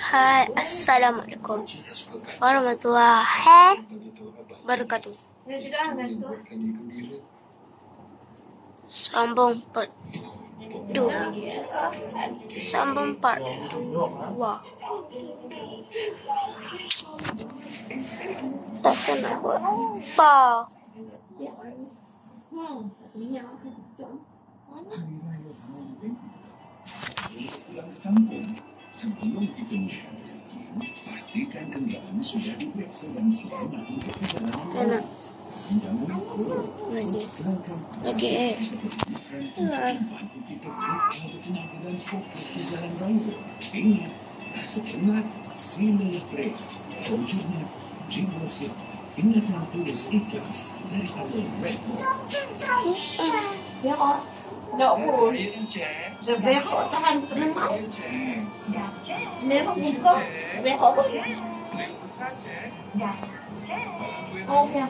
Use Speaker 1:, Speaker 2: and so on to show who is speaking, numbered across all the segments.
Speaker 1: Hai, Assalamualaikum warahmatullahi wabarakatuh. Sambung part 2. Sambung part 2. Tak tahu nak buat apa.
Speaker 2: Sebelum dipenuhi, pastikan kendaraan sudah diperiksa dan selamat untuk perjalanan.
Speaker 1: Okey.
Speaker 2: Dan fokus ke jalan raya. Ingat, rasa penat, sila brek. Wujudnya, jiwa siap. Ingat yang tulis ikhlas daripada Red Bull.
Speaker 3: Ya kok. Nggak bu. Lebih kok tahan penenang. Mereka buka. Lebih kok bu. Oke.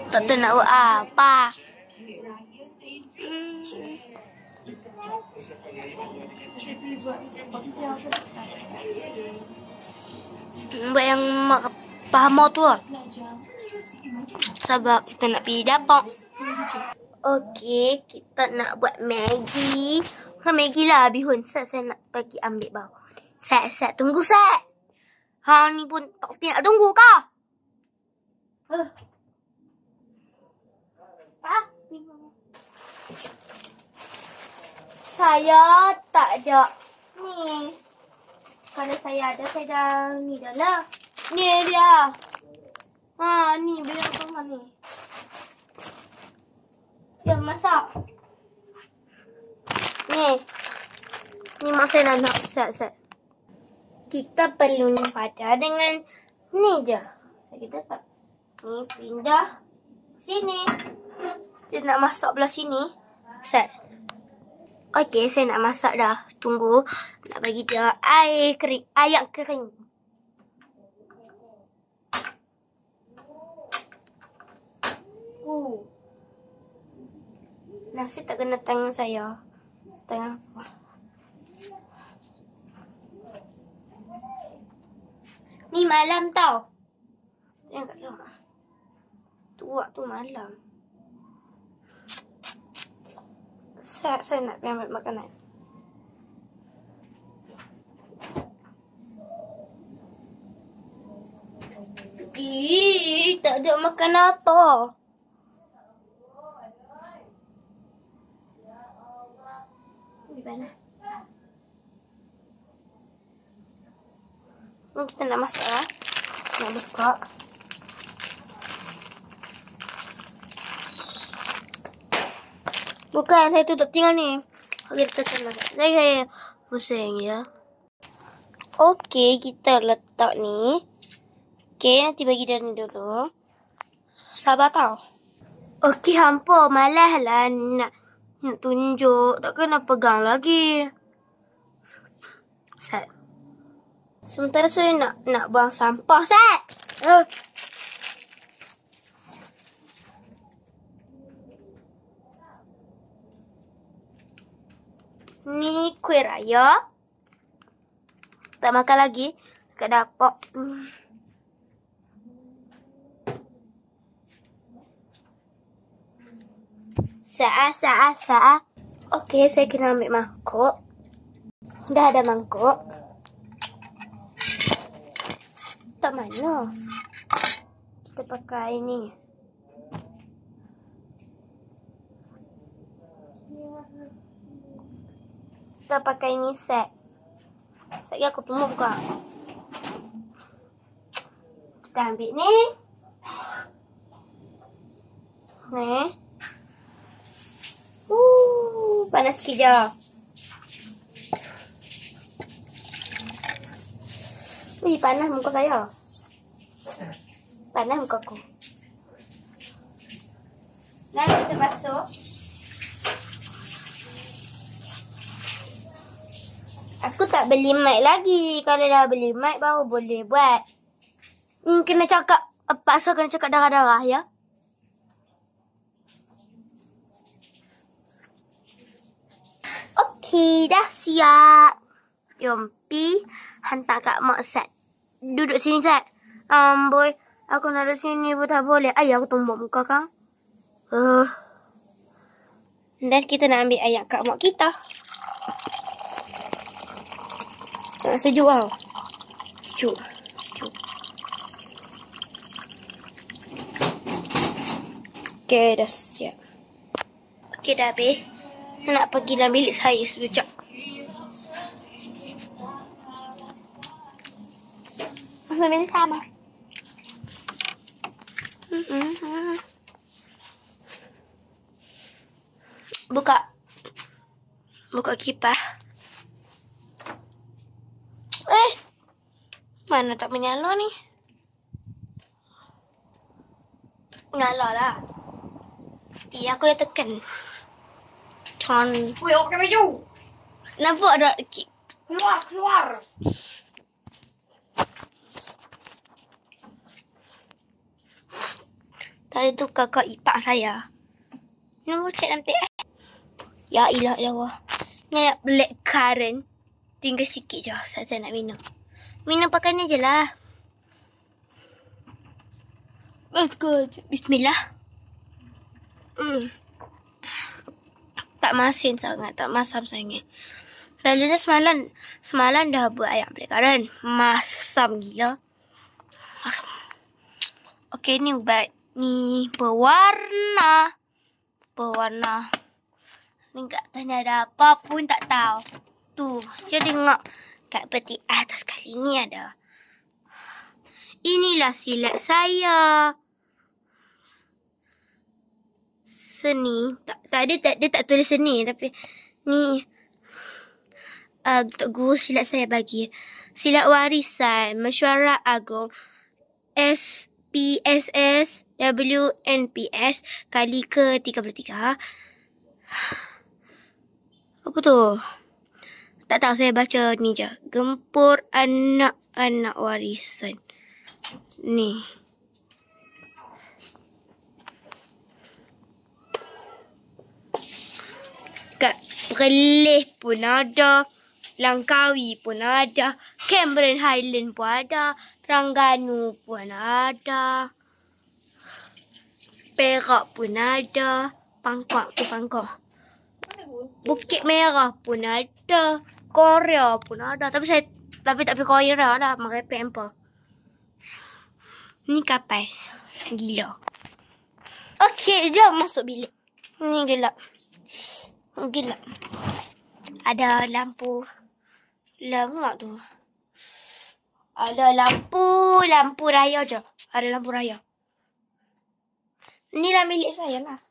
Speaker 1: Tak tahu nak buat apa. Buat yang faham tu. Sebab kita nak pergi dapur. Okey, kita nak buat Maggi. Maggi lah bihun. Saya nak pergi ambil bau. Saya tunggu saya. Ni pun tak pasti nak tunggu kah? Saya tak ada ni. Kalau saya ada, saya dah ni dah lah. Ni dia. Ni beli apa ni? Dia masak. Ni mak saya nak set. Kita perlu ni pada dengan ni je. So, kita tak ni pindah sini. Dia nak masak belah sini. Set. Okey, saya nak masak dah. Tunggu. Nak bagi dia air kering. Air kering. Nasi tak kena tangan saya. Tangan apa? Ni malam tau. Jangan kat rumah. Tu waktu malam. Saya nak pergi ambil makanan. Tak ada makan apa. Di mana? Kita nak masak lah. Nak buka. Bukan, saya tutup tinggal ni. Okey, kita akan masak. Saya pusing ya. Okey, kita letak ni. Okey, nanti bagi dia ni dulu. Sabar tau. Okey, hampa. Malas lah nak tunjuk. Tak kena pegang lagi. Set. Sementara saya nak buang sampah, Set. Ni kuih raya. Tak makan lagi. Kat dapur. Saat. Okey, saya kena ambil mangkuk. Dah ada mangkuk. Tak mana? Kita pakai ni. Kita pakai ni set. Sekejap aku tunggu buka. Kita ambil ni. Ni. Panas sikit je. Panas muka saya. Panas muka aku. Nanti kita basuh. Aku tak beli mic lagi. Kalau dah beli mic baru boleh buat. Kena cakap, paksa kena cakap darah-darah ya. Okey, dah siap. Jom pi hantar kat mak Sat. Duduk sini Sat. Boy, aku nak duduk sini pun tak boleh. Ayah aku tumbuk muka kau. Dan kita nak ambil ayat kat mak kita. Sejuk tau. Sejuk. Okey, dah siap. Okey, dah habis. Saya nak pergi dalam bilik saya sekejap. Masa bilik sama. Buka kipas. Mana tak menyala ni? Nyala lah. Iya, aku dah tekan.
Speaker 3: Weh, okey baju.
Speaker 1: Nampak ada
Speaker 3: Keluar.
Speaker 1: tadi tu kakak ipar saya. Nombor cek nanti Ya ilah Allah. Ni black currant. Tinggal sikit je saya nak minum. Minum pakai ni je lah. Bismillah. Tak masin sangat. Tak masam sangat. Lalunya semalam dah buat ayam black currant. Masam gila. Masam. Okey, ni ubat. Ni berwarna. Ni kat tanya ada apa pun tak tahu. Tu, je tengok kat peti atas kali ni ada. Inilah silat saya. Seni. Dia tak tulis seni tapi ni Tok Guru silat saya bagi. Silat warisan Mesyuarat Agong SPSS WNPS kali ke-33. Apa tu? Tak tahu, saya baca ni je. Gempur anak-anak warisan. Ni. Kat Perlis pun ada. Langkawi pun ada. Cameron Highland pun ada. Terengganu pun ada. Perak pun ada. Pangkak. Bukit Merah pun ada. Korea pun ada. Tapi tak pergi Korea lah. Merepek apa. Ni kapal. Gila. Okey, jom masuk bilik. Ni gelap. Ada lampu. Lemak tu. Ada lampu raya je. Ada lampu raya. Ni lah milik saya lah.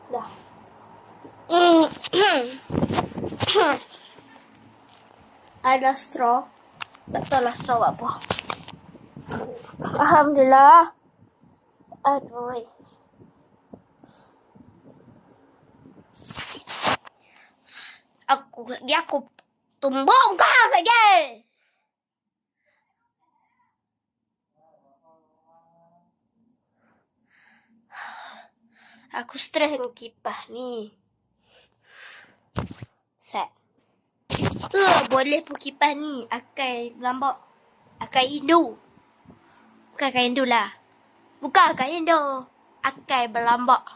Speaker 1: Dah. Ada straw. Tak tahu lah straw apa. Alhamdulillah. Aduh. Aku tumbuk kau saja. Aku stres dengan kipas ni. Set. Boleh pun kipas ni. Akai berlambak. Akai Indo. Bukan akai Indo lah. Bukan akai Indo. Akai berlambak.